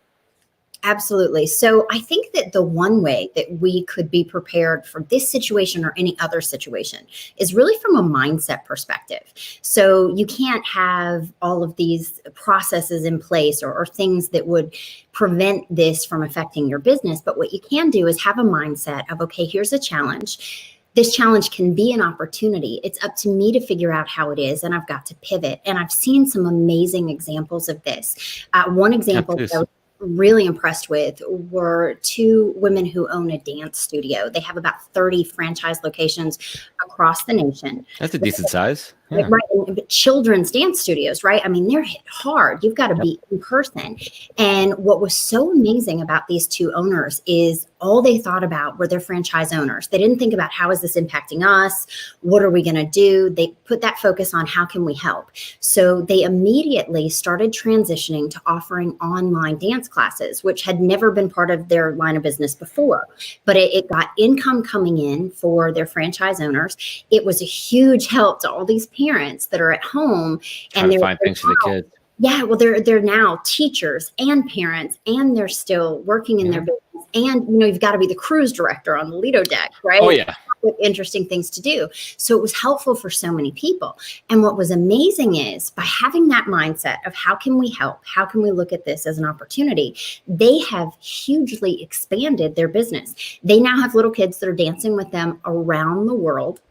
Absolutely. So I think that the one way that we could be prepared for this situation or any other situation is really from a mindset perspective. So you can't have all of these processes in place or things that would prevent this from affecting your business. But what you can do is have a mindset of, okay, here's a challenge. This challenge can be an opportunity. It's up to me to figure out how it is, and I've got to pivot. And I've seen some amazing examples of this. One example that I was really impressed with were two women who own a dance studio. They have about 30 franchise locations across the nation. That's a decent size. Yeah. Right. But children's dance studios, right? I mean, they're hit hard. You've got to be in person. And what was so amazing about these two owners is all they thought about were their franchise owners. They didn't think about how is this impacting us? What are we going to do? They put that focus on how can we help? So they immediately started transitioning to offering online dance classes, which had never been part of their line of business before. But it got income coming in for their franchise owners. It was a huge help to all these parents that are at home and they're find things for the kids. Yeah, well, they're now teachers and parents, and they're still working in their business. And you've got to be the cruise director on the Lido deck, right? Oh yeah, with interesting things to do. So it was helpful for so many people. And what was amazing is by having that mindset of how can we help? How can we look at this as an opportunity? They have hugely expanded their business. They now have little kids that are dancing with them around the world.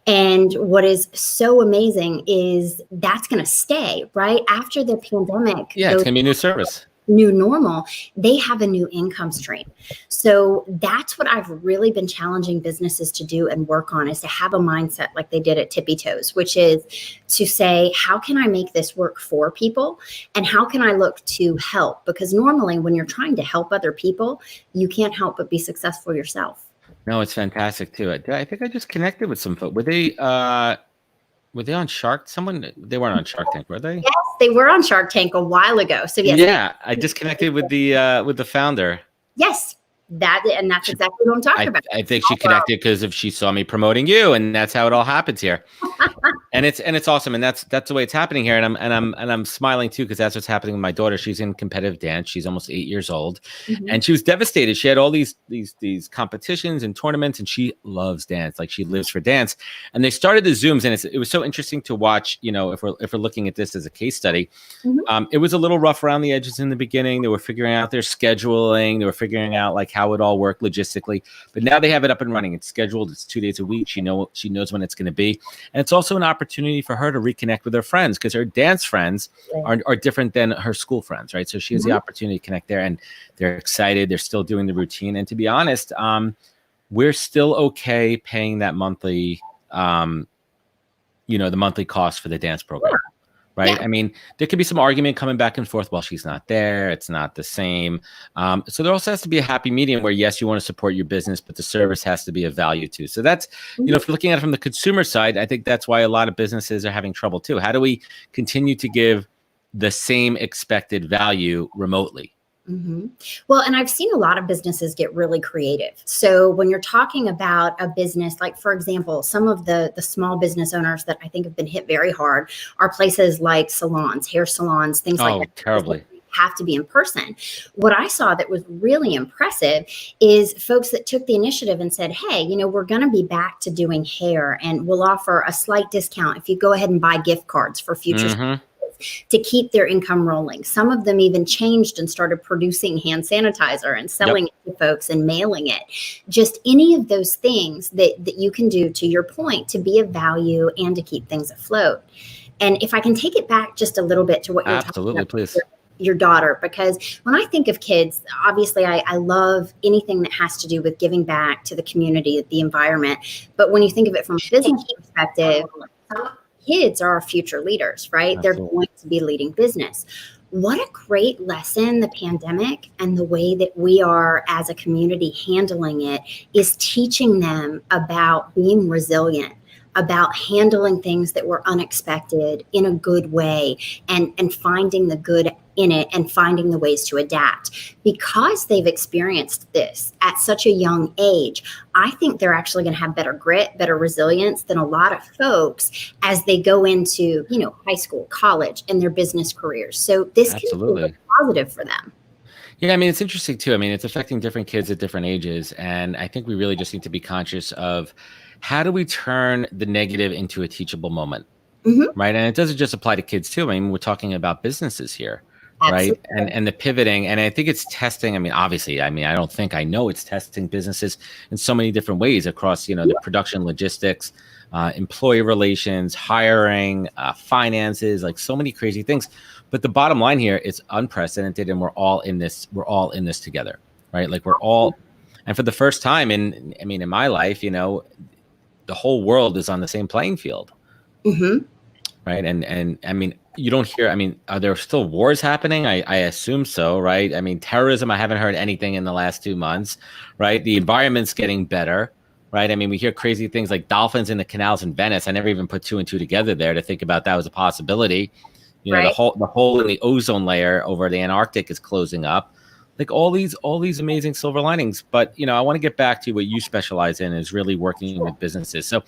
And what is so amazing is that's going to stay, right? After the pandemic. Yeah, it's going to be a new service. New normal, they have a new income stream. So that's what I've really been challenging businesses to do and work on, is to have a mindset like they did at Tippy Toes, which is to say, how can I make this work for people? And how can I look to help? Because normally when you're trying to help other people, you can't help but be successful yourself. No, it's fantastic too. I think I just connected with some folks. Were they on Shark? They weren't on Shark Tank, were they? Yes, they were on Shark Tank a while ago. So yes. Yeah, I just connected with the founder. Yes. That's exactly what I'm talking about. I think she connected because she saw me promoting you, and that's how it all happens here. and it's awesome, and that's the way it's happening here. And I'm smiling too, because that's what's happening with my daughter. She's in competitive dance. She's almost 8 years old, and she was devastated. She had all these competitions and tournaments, and she loves dance. Like, she lives for dance. And they started the Zooms, and it was so interesting to watch. If we're looking at this as a case study, it was a little rough around the edges in the beginning. They were figuring out their scheduling. They were figuring out like how it all worked logistically, but now they have it up and running. It's scheduled. It's 2 days a week. She knows when it's going to be, and it's also an opportunity for her to reconnect with her friends, because her dance friends are different than her school friends, right? So she has the opportunity to connect there, and they're excited. They're still doing the routine, and to be honest, we're still okay paying that monthly, the monthly cost for the dance program. Right. Yeah. I mean, there could be some argument coming back and forth. Well, she's not there. It's not the same. So there also has to be a happy medium where, yes, you want to support your business, but the service has to be of value too. So that's, if you're looking at it from the consumer side, I think that's why a lot of businesses are having trouble too. How do we continue to give the same expected value remotely? Well, and I've seen a lot of businesses get really creative. So when you're talking about a business, like, for example, some of the small business owners that I think have been hit very hard are places like salons, hair salons, things like that. Terribly. Have to be in person. What I saw that was really impressive is folks that took the initiative and said, hey, we're going to be back to doing hair, and we'll offer a slight discount if you go ahead and buy gift cards for future to keep their income rolling. Some of them even changed and started producing hand sanitizer and selling it to folks and mailing it. Just any of those things that you can do, to your point, to be of value and to keep things afloat. And if I can take it back just a little bit to what you're talking about, please. Your daughter, because when I think of kids, obviously I love anything that has to do with giving back to the community, the environment. But when you think of it from a business perspective, kids are our future leaders, right? Absolutely. They're going to be leading business. What a great lesson the pandemic and the way that we are as a community handling it is teaching them about being resilient, about handling things that were unexpected in a good way, and finding the good in it and finding the ways to adapt. Because they've experienced this at such a young age, I think they're actually going to have better grit, better resilience than a lot of folks as they go into, high school, college, and their business careers. So this can be really positive for them. Yeah, I mean, it's interesting too. I mean, it's affecting different kids at different ages. And I think we really just need to be conscious of how do we turn the negative into a teachable moment, right? And it doesn't just apply to kids too. I mean, we're talking about businesses here. Absolutely. Right. And the pivoting. And I think it's testing. I mean, obviously, I know it's testing businesses in so many different ways across, the production, logistics, employee relations, hiring, finances, like so many crazy things. But the bottom line here is unprecedented, and we're all in this together, right? Like we're all, and for the first time in my life, the whole world is on the same playing field. Right. And I mean, you don't hear, are there still wars happening? I assume so, right? I mean, terrorism, I haven't heard anything in the last 2 months, right? The environment's getting better, right? I mean, we hear crazy things like dolphins in the canals in Venice. I never even put 2 and 2 together there to think about that was a possibility. Right. The hole in the ozone layer over the Antarctic is closing up. Like all these amazing silver linings. But, I want to get back to what you specialize in, is really working with businesses. So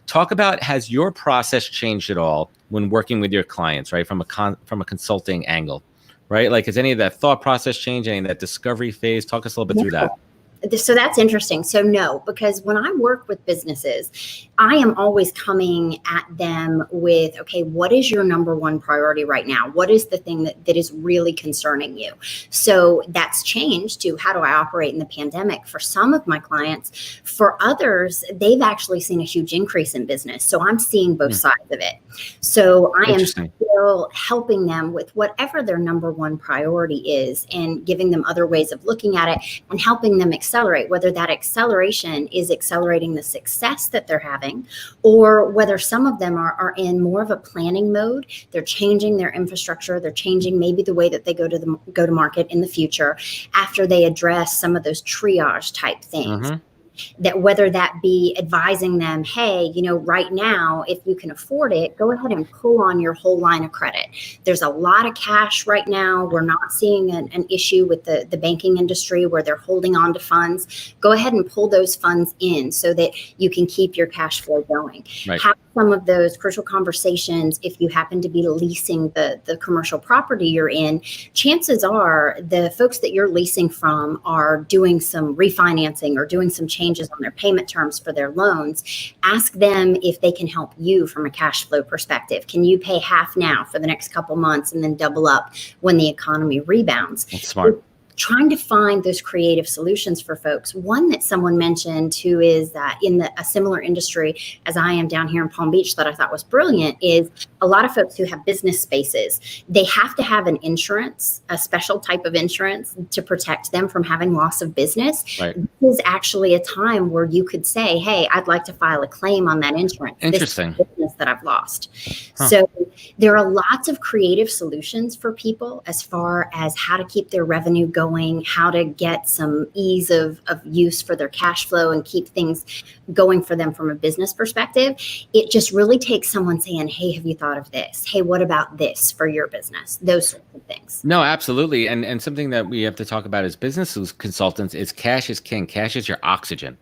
talk about, has your process changed at all when working with your clients, right? From a consulting angle, right? Like, has any of that thought process changed, any of that discovery phase? Talk us a little bit through that. So that's interesting. So no, because when I work with businesses, I am always coming at them with, okay, what is your number one priority right now? What is the thing that is really concerning you? So that's changed to, how do I operate in the pandemic for some of my clients? For others, they've actually seen a huge increase in business. So I'm seeing both sides of it. So I am still helping them with whatever their number one priority is, and giving them other ways of looking at it and helping them accelerate, whether that acceleration is accelerating the success that they're having, or whether some of them are in more of a planning mode. They're changing their infrastructure. They're changing maybe the way that they go to market in the future after they address some of those triage type things. That whether that be advising them, hey, right now, if you can afford it, go ahead and pull on your whole line of credit. There's a lot of cash right now. We're not seeing an issue with the banking industry where they're holding on to funds. Go ahead and pull those funds in so that you can keep your cash flow going. Right. Have some of those crucial conversations. If you happen to be leasing the commercial property you're in, chances are the folks that you're leasing from are doing some refinancing or doing some changes on their payment terms for their loans. Ask them if they can help you from a cash flow perspective. Can you pay half now for the next couple months and then double up when the economy rebounds? That's smart. Trying to find those creative solutions for folks. One that someone mentioned who is in a similar industry as I am down here in Palm Beach that I thought was brilliant is a lot of folks who have business spaces. They have to have an insurance, a special type of insurance to protect them from having loss of business. Right. This is actually a time where you could say, hey, I'd like to file a claim on that insurance. Interesting. This is business that I've lost. So there are lots of creative solutions for people as far as how to keep their revenue going, how to get some ease of use for their cash flow and keep things going for them from a business perspective. It just really takes someone saying, hey, have you thought of this? Hey, what about this for your business? Those sorts of things. No, absolutely. And something that we have to talk about as business consultants is cash is king. Cash is your oxygen,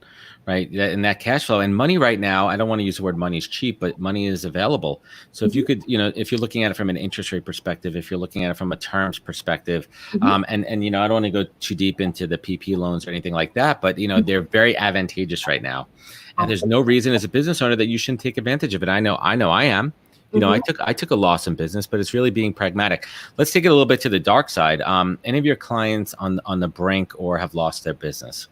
right? And that cash flow and money right now, I don't want to use the word money is cheap, but money is available. So if you could, if you're looking at it from an interest rate perspective, if you're looking at it from a terms perspective, and I don't want to go too deep into the PP loans or anything like that, but they're very advantageous right now. And there's no reason as a business owner that you shouldn't take advantage of it. I know I am. I took a loss in business, but it's really being pragmatic. Let's take it a little bit to the dark side. Any of your clients on the brink or have lost their business?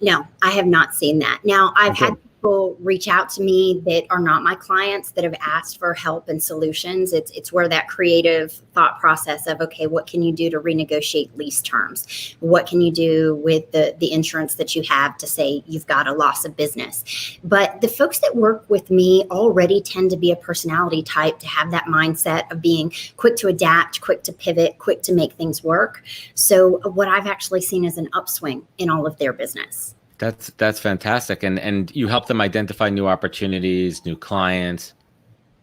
No, I have not seen that. Now, I've had people reach out to me that are not my clients that have asked for help and solutions. It's where that creative thought process of, okay, what can you do to renegotiate lease terms? What can you do with the insurance that you have to say you've got a loss of business? But the folks that work with me already tend to be a personality type to have that mindset of being quick to adapt, quick to pivot, quick to make things work. So what I've actually seen is an upswing in all of their business. That's fantastic. And you help them identify new opportunities, new clients.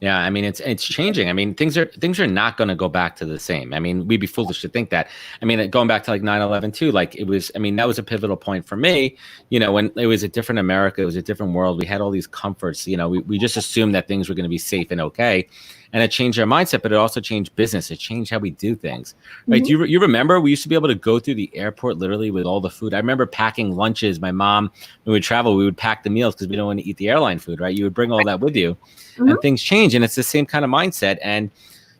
Yeah, I mean, it's changing. I mean, things are not going to go back to the same. I mean, we'd be foolish to think that. I mean, going back to like 9/11 too, like it was, I mean, that was a pivotal point for me, when it was a different America, it was a different world. We had all these comforts, we just assumed that things were going to be safe and okay. And it changed our mindset, but it also changed business. It changed how we do things. Right? Mm-hmm. Do you remember we used to be able to go through the airport literally with all the food? I remember packing lunches. My mom, when we would travel, we would pack the meals because we don't want to eat the airline food, right? You would bring all that with you. Mm-hmm. And things change, and it's the same kind of mindset. And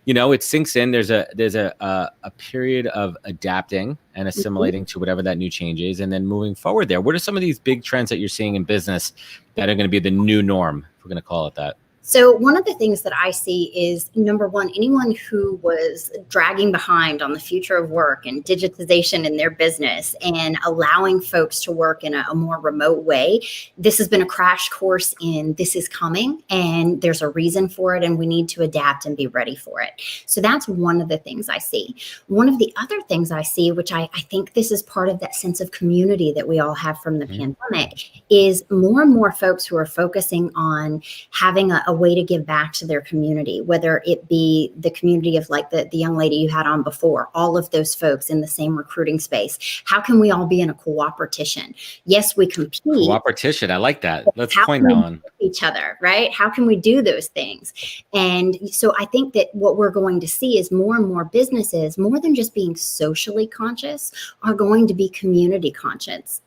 it sinks in. There's a period of adapting and assimilating to whatever that new change is, and then moving forward there. What are some of these big trends that you're seeing in business that are going to be the new norm, if we're going to call it that? So one of the things that I see is, number one, anyone who was dragging behind on the future of work and digitization in their business and allowing folks to work in a more remote way, this has been a crash course in this is coming and there's a reason for it and we need to adapt and be ready for it. So that's one of the things I see. One of the other things I see, which I think this is part of that sense of community that we all have from the pandemic, is more and more folks who are focusing on having a way to give back to their community, whether it be the community of like the young lady you had on before, all of those folks in the same recruiting space. How can we all be in a cooperation? Yes, we compete. Cooperation. I like that. Let's coin that one. Each other, right? How can we do those things? And so I think that what we're going to see is more and more businesses, more than just being socially conscious, are going to be community conscious.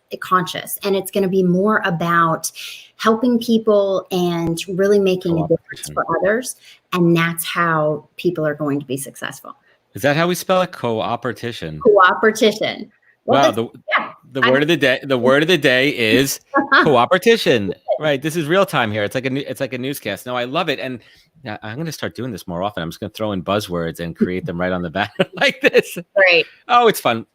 And it's going to be more about helping people and really making a difference for others. And that's how people are going to be successful. Is that how we spell it? Cooperation. Cooperation. Well, wow. The word of the day. The word of the day is cooperation. Right. This is real time here. It's like a newscast. No, I love it. And I'm going to start doing this more often. I'm just going to throw in buzzwords and create them right on the back like this. Great. Oh, it's fun.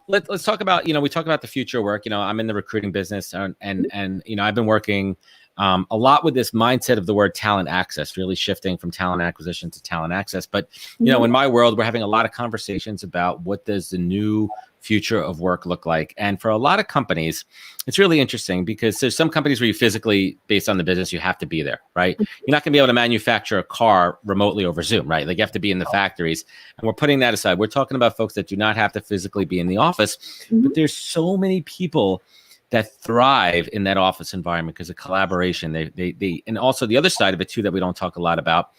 Let's talk about, we talk about the future work. I'm in the recruiting business and I've been working a lot with this mindset of the word talent access, really shifting from talent acquisition to talent access. But, in my world, we're having a lot of conversations about what does the new future of work look like. And for a lot of companies, it's really interesting because there's some companies where you physically, based on the business, you have to be there, right? You're not going to be able to manufacture a car remotely over Zoom, right? Like you have to be in the factories. And we're putting that aside. We're talking about folks that do not have to physically be in the office, but there's so many people that thrive in that office environment because of collaboration. They and also the other side of it too that we don't talk a lot about.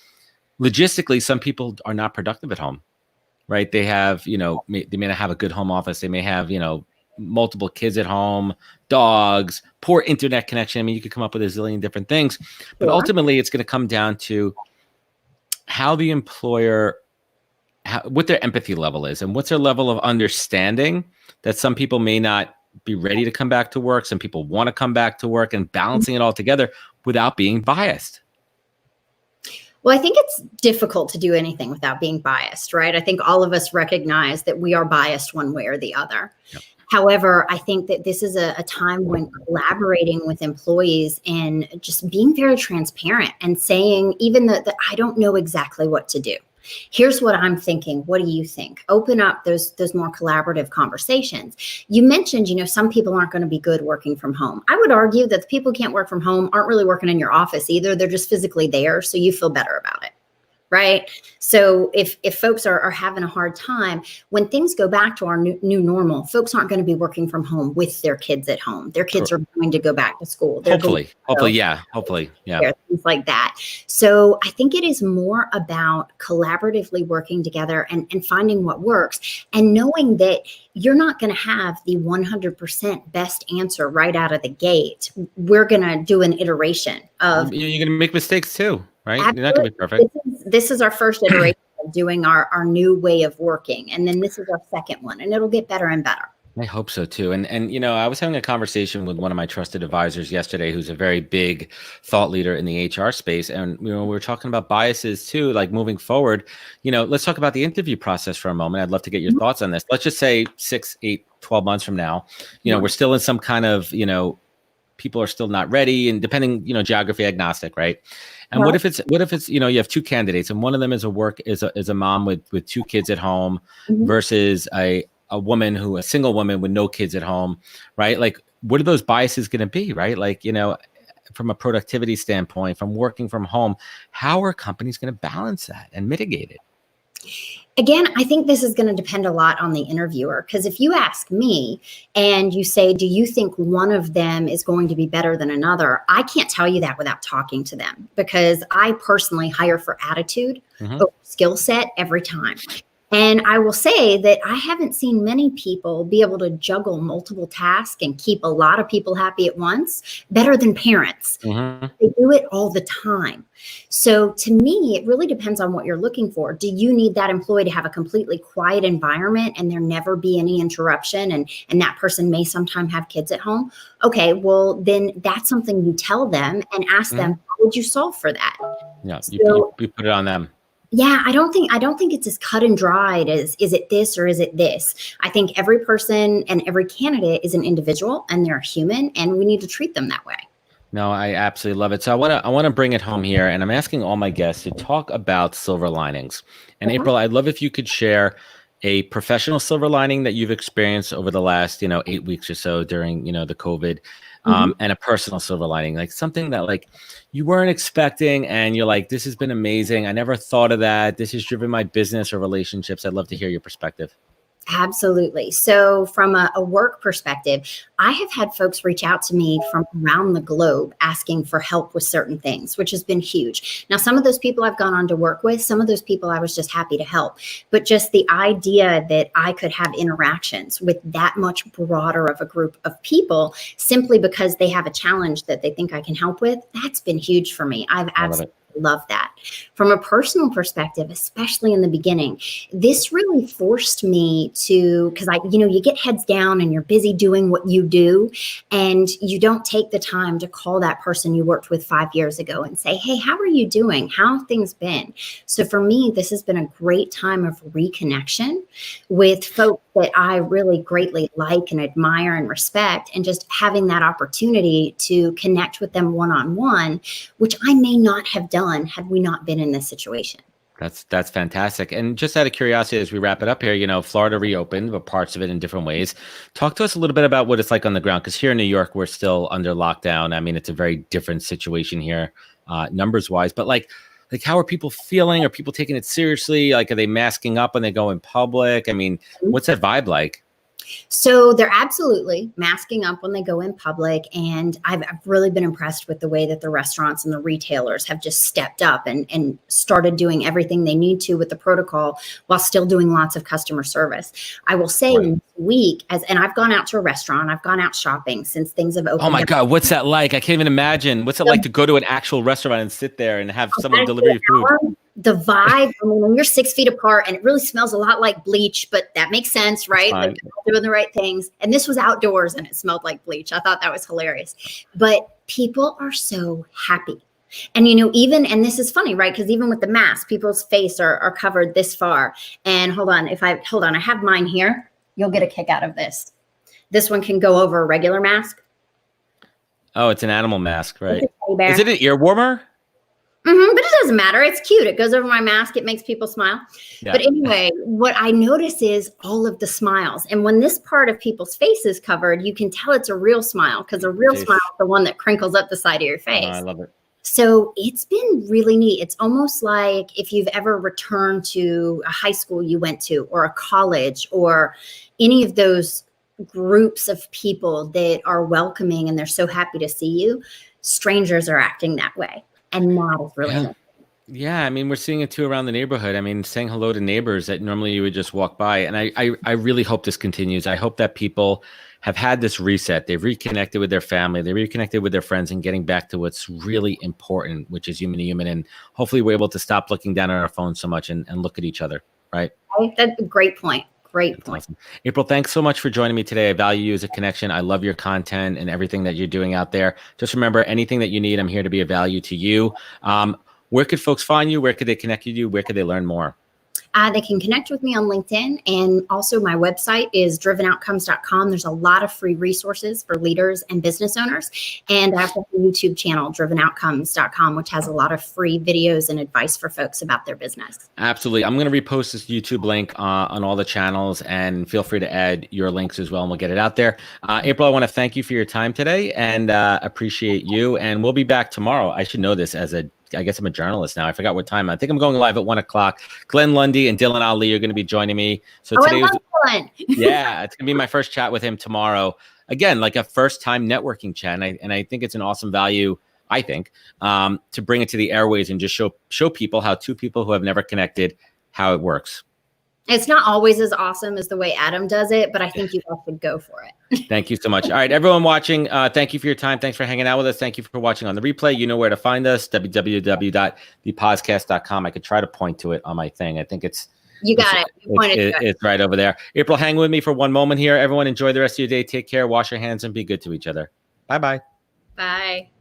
Logistically, some people are not productive at home, right? They have, they may not have a good home office. They may have, multiple kids at home, dogs, poor internet connection. I mean, you could come up with a zillion different things, but ultimately it's going to come down to how the employer, what their empathy level is and what's their level of understanding that some people may not be ready to come back to work. Some people want to come back to work and balancing it all together without being biased. Well, I think it's difficult to do anything without being biased, right? I think all of us recognize that we are biased one way or the other. Yep. However, I think that this is a time when collaborating with employees and just being very transparent and saying even that I don't know exactly what to do. Here's what I'm thinking. What do you think? Open up those more collaborative conversations. You mentioned, some people aren't going to be good working from home. I would argue that the people who can't work from home aren't really working in your office either. They're just physically there, so you feel better about it. Right. So if folks are having a hard time, when things go back to our new normal, folks aren't going to be working from home with their kids at home. Their kids are going to go back to school. Hopefully. Yeah. Things like that. So I think it is more about collaboratively working together and finding what works and knowing that you're not going to have the 100% best answer right out of the gate. We're going to do an iteration of. You're going to make mistakes too. Right? Absolutely. You're not going to be perfect. This is our first iteration of doing our new way of working. And then this is our second one, and it'll get better and better. I hope so too. And I was having a conversation with one of my trusted advisors yesterday, who's a very big thought leader in the HR space. And, we were talking about biases too, like moving forward, let's talk about the interview process for a moment. I'd love to get your thoughts on this. Let's just say 6, 8, 12 months from now, we're still in some kind of, people are still not ready and depending, geography agnostic, right? And what if it's, you have two candidates and one of them is a mom with two kids at home versus a single woman with no kids at home, right? Like what are those biases going to be, right? Like, from a productivity standpoint, from working from home, how are companies going to balance that and mitigate it? Again, I think this is going to depend a lot on the interviewer, because if you ask me and you say, do you think one of them is going to be better than another? I can't tell you that without talking to them, because I personally hire for attitude over skill set every time. And I will say that I haven't seen many people be able to juggle multiple tasks and keep a lot of people happy at once better than parents. They do it all the time. So to me, it really depends on what you're looking for. Do you need that employee to have a completely quiet environment and there never be any interruption, and that person may sometime have kids at home? Okay, well, then that's something you tell them and ask them, how would you solve for that? Yeah, you put it on them. Yeah, I don't think it's as cut and dried as, is it this or is it this? I think every person and every candidate is an individual and they're human, and we need to treat them that way. No, I absolutely love it. So I want to bring it home here, and I'm asking all my guests to talk about silver linings. And April, I'd love if you could share a professional silver lining that you've experienced over the last, 8 weeks or so during, the COVID, and a personal silver lining, like something that like you weren't expecting and you're like, this has been amazing. I never thought of that. This has driven my business or relationships. I'd love to hear your perspective. Absolutely. So from a work perspective, I have had folks reach out to me from around the globe asking for help with certain things, which has been huge. Now, some of those people I've gone on to work with, some of those people I was just happy to help, but just the idea that I could have interactions with that much broader of a group of people simply because they have a challenge that they think I can help with, that's been huge for me. I've absolutely love that. From a personal perspective, especially in the beginning, this really forced me to, because you get heads down and you're busy doing what you do, and you don't take the time to call that person you worked with 5 years ago and say, hey, how are you doing? How have things been? So for me, this has been a great time of reconnection with folks that I really greatly like and admire and respect, and just having that opportunity to connect with them one-on-one, which I may not have done had we not been in this situation. That's fantastic. And just out of curiosity, as we wrap it up here, Florida reopened, but parts of it in different ways. Talk to us a little bit about what it's like on the ground, because here in New York, we're still under lockdown. I mean, it's a very different situation here, numbers wise, but like how are people feeling? Are people taking it seriously? Like, are they masking up when they go in public? I mean, what's that vibe like? So they're absolutely masking up when they go in public. And I've really been impressed with the way that the restaurants and the retailers have just stepped up and started doing everything they need to with the protocol while still doing lots of customer service. I will say in this week, and I've gone out to a restaurant, I've gone out shopping since things have opened. Oh my God, what's that like? I can't even imagine. What's it like to go to an actual restaurant and sit there and have someone deliver you food? The vibe, I mean, when you're 6 feet apart, and it really smells a lot like bleach, but that makes sense, right? Like doing the right things. And this was outdoors and it smelled like bleach. I thought that was hilarious. But people are so happy. And, and this is funny, right? Because even with the mask, people's face are covered this far. And hold on, I have mine here. You'll get a kick out of this. This one can go over a regular mask. Oh, it's an animal mask, right? Is it an ear warmer? But it doesn't matter. It's cute. It goes over my mask. It makes people smile. Yeah. But anyway, what I notice is all of the smiles. And when this part of people's face is covered, you can tell it's a real smile, because a real smile is the one that crinkles up the side of your face. Oh, I love it. So it's been really neat. It's almost like if you've ever returned to a high school you went to, or a college, or any of those groups of people that are welcoming and they're so happy to see you, strangers are acting that way. And that is really nice. Yeah, I mean, we're seeing it too around the neighborhood. I mean, saying hello to neighbors that normally you would just walk by. And I really hope this continues. I hope that people have had this reset. They've reconnected with their family. They reconnected with their friends, and getting back to what's really important, which is human to human. And hopefully we're able to stop looking down at our phones so much and look at each other, right? That's a great point. Great point. Awesome. April, thanks so much for joining me today. I value you as a connection. I love your content and everything that you're doing out there. Just remember, anything that you need, I'm here to be of value to you. Where could folks find you? Where could they connect with you? Where could they learn more? They can connect with me on LinkedIn. And also my website is drivenoutcomes.com. There's a lot of free resources for leaders and business owners. And I have a YouTube channel, drivenoutcomes.com, which has a lot of free videos and advice for folks about their business. Absolutely. I'm going to repost this YouTube link on all the channels, and feel free to add your links as well, and we'll get it out there. April, I want to thank you for your time today, and appreciate you. And we'll be back tomorrow. I should know this I guess I'm a journalist now. I forgot what time. I think I'm going live at 1:00. Glenn Lundy and Dylan Ali are going to be joining me. So today yeah, it's going to be my first chat with him tomorrow. Again, like a first time networking chat. And I think it's an awesome value, I think, to bring it to the airways and just show people how two people who have never connected, how it works. It's not always as awesome as the way Adam does it, but I think you guys would go for it. Thank you so much. All right, everyone watching, thank you for your time. Thanks for hanging out with us. Thank you for watching on the replay. You know where to find us, www.thepodcast.com. I could try to point to it on my thing. I think it's... You got it. You pointed to it. It's right over there. April, hang with me for one moment here. Everyone enjoy the rest of your day. Take care. Wash your hands and be good to each other. Bye-bye. Bye.